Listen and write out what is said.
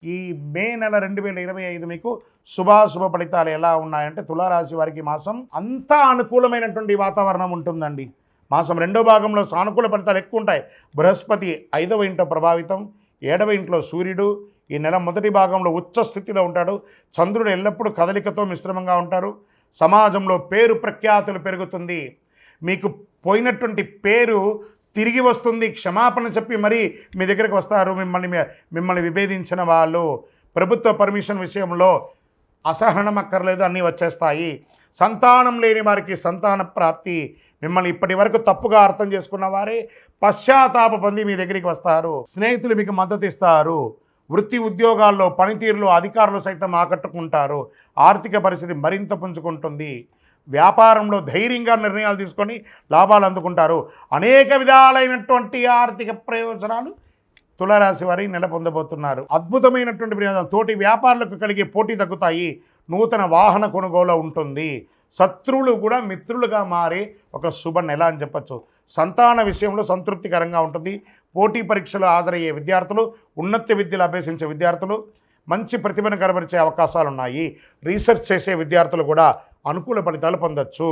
ఈ మే నెల 2025 మీకు శుభాశుభ ఫలితాలు ఎలా ఉన్నాయంటే తులారాశి వారికి మాసం అంతా అనుకూలమైనటువంటి వాతావరణం ఉంటుందండి. మాసం రెండో భాగంలో సానుకూల ఫలితాలు ఎక్కువ ఉంటాయి. బృహస్పతి 5వ ఇంట్లో ప్రభావితం, 7వ ఇంట్లో సూర్యుడు ఈ నెల మొదటి భాగంలో ఉచ్చ స్థితిలో ఉంటాడు. చంద్రుడు ఎల్లప్పుడూ కదలికతో మిశ్రమంగా ఉంటారు. సమాజంలో పేరు ప్రఖ్యాతులు పెరుగుతుంది. మీకు పోయినటువంటి పేరు తిరిగి వస్తుంది. క్షమాపణ చెప్పి మరీ మీ దగ్గరికి వస్తారు. మిమ్మల్ని విభేదించిన వాళ్ళు ప్రభుత్వ పర్మిషన్ విషయంలో అసహనం అక్కర్లేదు, అన్నీ వచ్చేస్తాయి. సంతానం లేని వారికి సంతాన ప్రాప్తి. మిమ్మల్ని ఇప్పటి వరకు తప్పుగా అర్థం చేసుకున్న వారే పశ్చాత్తాప పొంది మీ దగ్గరికి వస్తారు. స్నేహితులు మీకు మద్దతు ఇస్తారు. వృత్తి ఉద్యోగాల్లో పనితీరులో అధికారులు సైతం ఆకట్టుకుంటారు. ఆర్థిక పరిస్థితి మరింత పుంజుకుంటుంది. వ్యాపారంలో ధైర్యంగా నిర్ణయాలు తీసుకొని లాభాలు అందుకుంటారు. అనేక విధాలైనటువంటి ఆర్థిక ప్రయోజనాలు తులారాశి వారి నెల పొందబోతున్నారు. అద్భుతమైనటువంటి ప్రయోజనాలు. తోటి వ్యాపారులకు కలిగే పోటీ తగ్గుతాయి. నూతన వాహన కొనుగోలు ఉంటుంది. శత్రువులు కూడా మిత్రులుగా మారే ఒక శుభ నెల అని చెప్పచ్చు. సంతాన విషయంలో సంతృప్తికరంగా ఉంటుంది. పోటీ పరీక్షలు హాజరయ్యే విద్యార్థులు, ఉన్నత విద్యలు అభ్యసించే విద్యార్థులు మంచి ప్రతిభను కనబరిచే అవకాశాలు ఉన్నాయి. రీసెర్చ్ చేసే విద్యార్థులు కూడా అనుకూల ఫలితాలు పొందొచ్చు.